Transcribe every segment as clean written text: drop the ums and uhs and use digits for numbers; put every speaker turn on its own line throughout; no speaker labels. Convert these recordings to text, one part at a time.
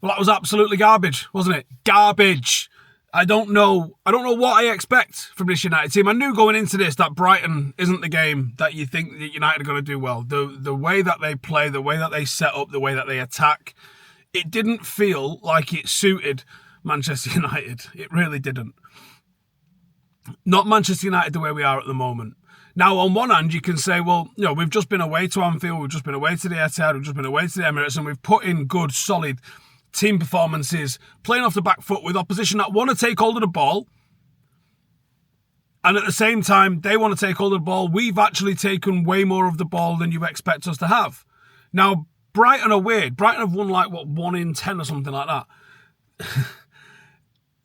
Well, that was absolutely garbage, wasn't it? Garbage. I don't know what I expect from this United team. I knew going into this that Brighton isn't the game that you think that United are going to do well. The way that they play, the way that they set up, the way that they attack, it didn't feel like it suited Manchester United. It really didn't. Not Manchester United the way we are at the moment. Now, on one hand, you can say, well, we've just been away to Anfield, we've just been away to the Etihad, we've just been away to the Emirates, and we've put in good, solid team performances, playing off the back foot with opposition that want to take hold of the ball. And at the same time, they want to take hold of the ball. We've actually taken way more of the ball than you expect us to have. Now, Brighton are weird. Brighton have won 1 in 10 or something like that.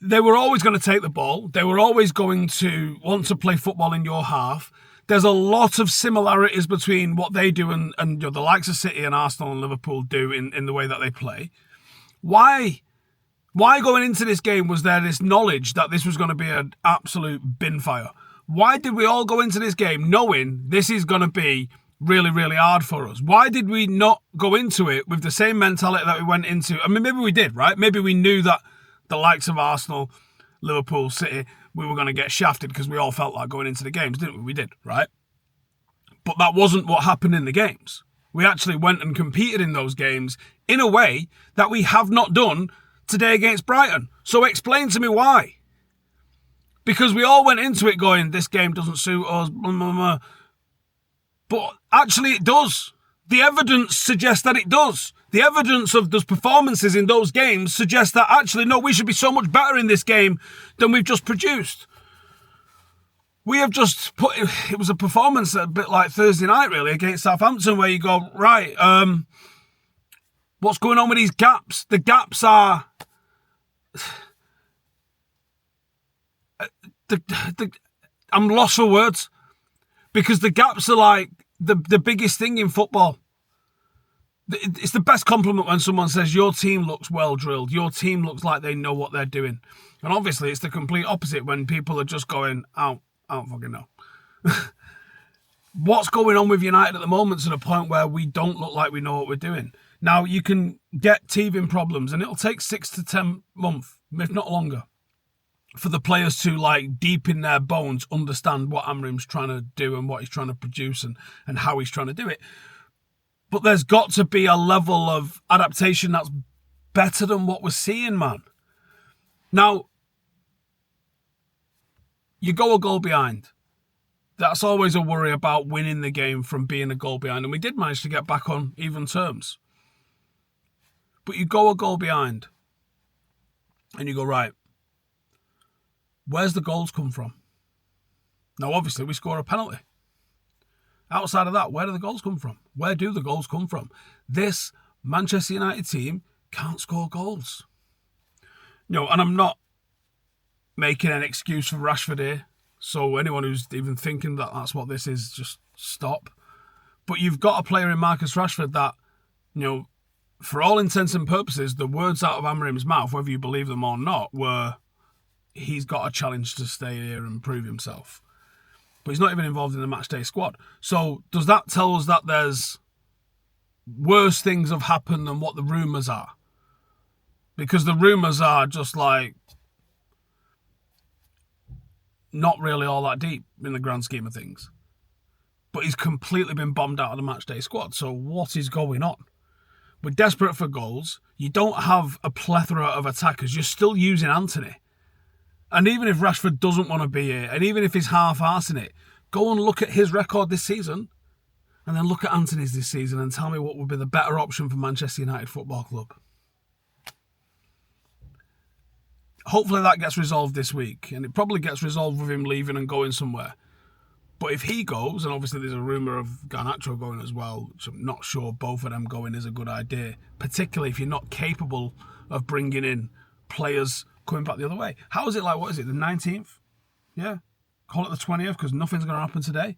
They were always going to take the ball. They were always going to want to play football in your half. There's a lot of similarities between what they do and the likes of City and Arsenal and Liverpool do in the way that they play. Why going into this game was there this knowledge that this was going to be an absolute bin fire? Why did we all go into this game knowing this is going to be really, really hard for us? Why did we not go into it with the same mentality that we went into? I mean, maybe we did, right? Maybe we knew that the likes of Arsenal, Liverpool, City, we were going to get shafted because we all felt like going into the games, didn't we? We did, right? But that wasn't what happened in the games. We actually went and competed in those games in a way that we have not done today against Brighton. So explain to me why. Because we all went into it going, this game doesn't suit us, blah, blah, blah. But actually it does. The evidence suggests that it does. The evidence of those performances in those games suggests that actually, no, we should be so much better in this game than we've just produced. We have just it was a performance a bit like Thursday night, really, against Southampton, where you go, right, what's going on with these gaps? The gaps are... I'm lost for words. Because the gaps are like the biggest thing in football. It's the best compliment when someone says, your team looks well drilled. Your team looks like they know what they're doing. And obviously, it's the complete opposite when people are just going, I don't fucking know. What's going on with United at the moment to the point where we don't look like we know what we're doing? Now, you can get teething problems, and it'll take 6 to 10 months, if not longer, for the players to, deep in their bones, understand what Amrim's trying to do and what he's trying to produce and how he's trying to do it. But there's got to be a level of adaptation that's better than what we're seeing, man. Now, you go a goal behind. That's always a worry about winning the game from being a goal behind. And we did manage to get back on even terms. But you go a goal behind. And you go, right, where's the goals come from? Now, obviously, we score a penalty. Outside of that, where do the goals come from? Where do the goals come from? This Manchester United team can't score goals. And I'm not making an excuse for Rashford here. So anyone who's even thinking that that's what this is, just stop. But you've got a player in Marcus Rashford that, for all intents and purposes, the words out of Amrim's mouth, whether you believe them or not, were, he's got a challenge to stay here and prove himself. But he's not even involved in the matchday squad. So does that tell us that there's worse things have happened than what the rumours are? Because the rumours are just not really all that deep in the grand scheme of things. But he's completely been bombed out of the matchday squad. So what is going on? We're desperate for goals. You don't have a plethora of attackers. You're still using Anthony. And even if Rashford doesn't want to be here, and even if he's half-arsing it, go and look at his record this season, and then look at Anthony's this season and tell me what would be the better option for Manchester United Football Club. Hopefully that gets resolved this week, and it probably gets resolved with him leaving and going somewhere. But if he goes, and obviously there's a rumour of Garnacho going as well, which I'm not sure both of them going is a good idea, particularly if you're not capable of bringing in players coming back the other way. How is it what is it, the 19th? Yeah. Call it the 20th because nothing's going to happen today.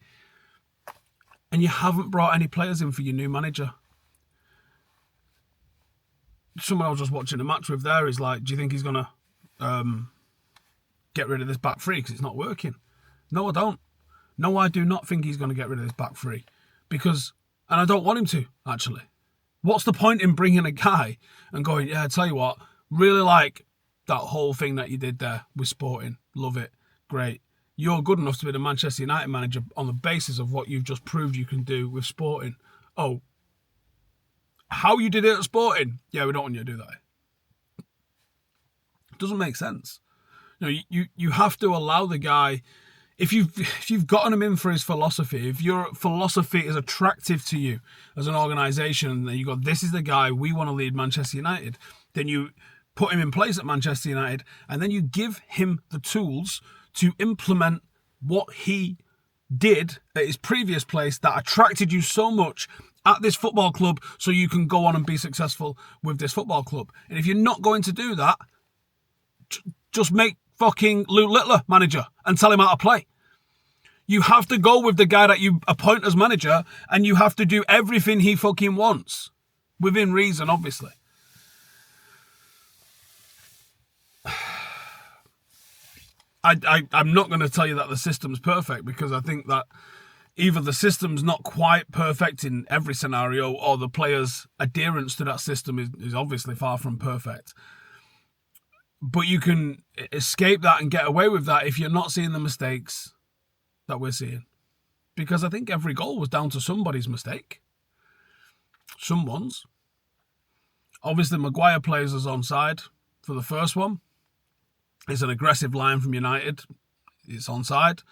And you haven't brought any players in for your new manager. Someone I was just watching a match with there is do you think he's going to get rid of this back three because it's not working? No, I don't. No, I do not think he's going to get rid of this back three. And I don't want him to, actually. What's the point in bringing a guy and going, yeah, I tell you what, really like that whole thing that you did there with Sporting. Love it. Great. You're good enough to be the Manchester United manager on the basis of what you've just proved you can do with Sporting. Oh, how you did it at Sporting? Yeah, we don't want you to do that. It doesn't make sense. You have to allow the guy, if you've gotten him in for his philosophy, if your philosophy is attractive to you as an organisation, and you go, this is the guy we want to lead Manchester United, then you put him in place at Manchester United, and then you give him the tools to implement what he did at his previous place that attracted you so much at this football club, so you can go on and be successful with this football club. And if you're not going to do that, just make fucking Luke Littler manager and tell him how to play. You have to go with the guy that you appoint as manager, and you have to do everything he fucking wants. Within reason, obviously. I'm not going to tell you that the system's perfect, because I think that either the system's not quite perfect in every scenario, or the players' adherence to that system is obviously far from perfect. But you can escape that and get away with that if you're not seeing the mistakes that we're seeing. Because I think every goal was down to somebody's mistake. Someone's. Obviously, Maguire plays us onside for the first one. It's an aggressive line from United. It's onside.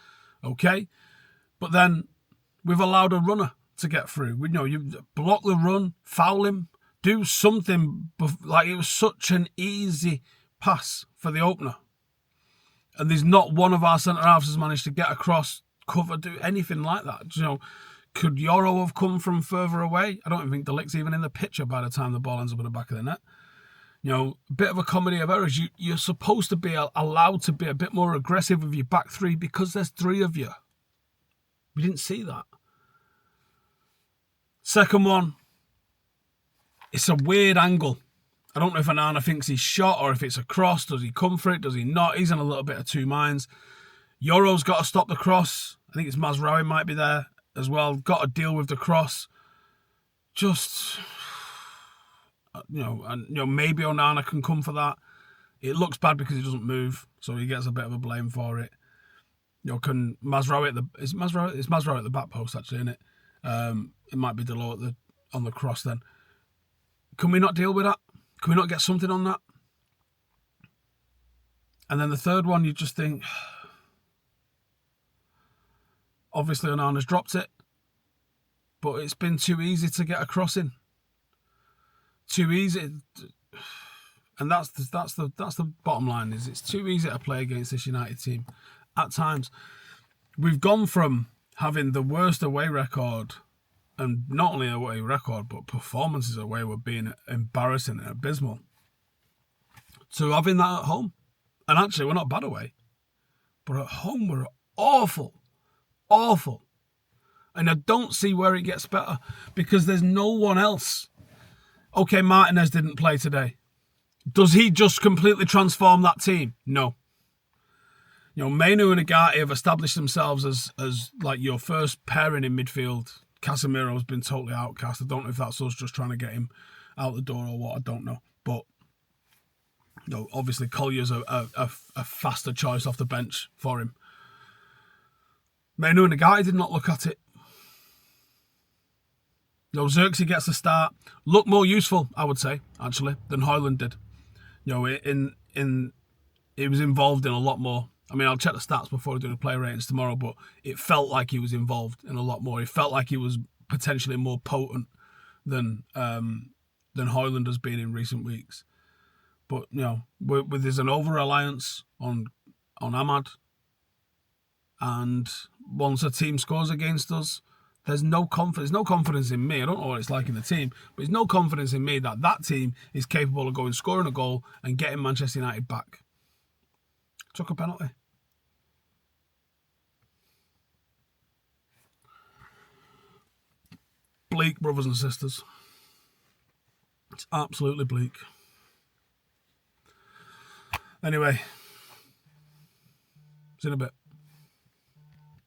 Okay. But then we've allowed a runner to get through. You block the run, foul him, do something. Like, it was such an easy pass for the opener. And there's not one of our centre-halves has managed to get across, cover, do anything like that. Could Yoro have come from further away? I don't even think De Ligt's even in the picture by the time the ball ends up in the back of the net. A bit of a comedy of errors. You're supposed to be allowed to be a bit more aggressive with your back three, because there's three of you. We didn't see that. Second one, it's a weird angle. I don't know if Onana thinks he's shot or if it's a cross. Does he come for it? Does he not? He's in a little bit of two minds. Yoro's got to stop the cross. I think it's Mazraoui might be there as well. Got to deal with the cross. Just, maybe Onana can come for that. It looks bad because he doesn't move, so he gets a bit of a blame for it. Can Mazraoui it's Mazraoui at the back post, actually, isn't it? It might be Delort on the cross then. Can we not deal with that? Can we not get something on that? And then the third one, you just think, obviously Onana's dropped it, but it's been too easy to get a crossing. Too easy. And that's the bottom line, is it's too easy to play against this United team at times. We've gone from having the worst away record, and not only away record, but performances away were being embarrassing and abysmal, to having that at home. And actually, we're not bad away, but at home we're awful. Awful. And I don't see where it gets better, because there's no one else. Okay, Martinez didn't play today. Does he just completely transform that team? No. Mainu and Agati have established themselves as like your first pairing in midfield. Casemiro's been totally outcast. I don't know if that's us just trying to get him out the door or what. I don't know. But obviously Collier's a faster choice off the bench for him. Mainu and Agati did not look at it. Xerxes gets a start. Looked more useful, I would say, actually, than Højlund did. He was involved in a lot more. I mean, I'll check the stats before we do the player ratings tomorrow, but it felt like he was involved in a lot more. It felt like he was potentially more potent than Højlund has been in recent weeks. But there's an over-reliance on Ahmad, and once a team scores against us, there's no confidence. There's no confidence in me. I don't know what it's like in the team, but there's no confidence in me that team is capable of going scoring a goal and getting Manchester United back. Took a penalty. Bleak, brothers and sisters. It's absolutely bleak. Anyway, see you in a bit.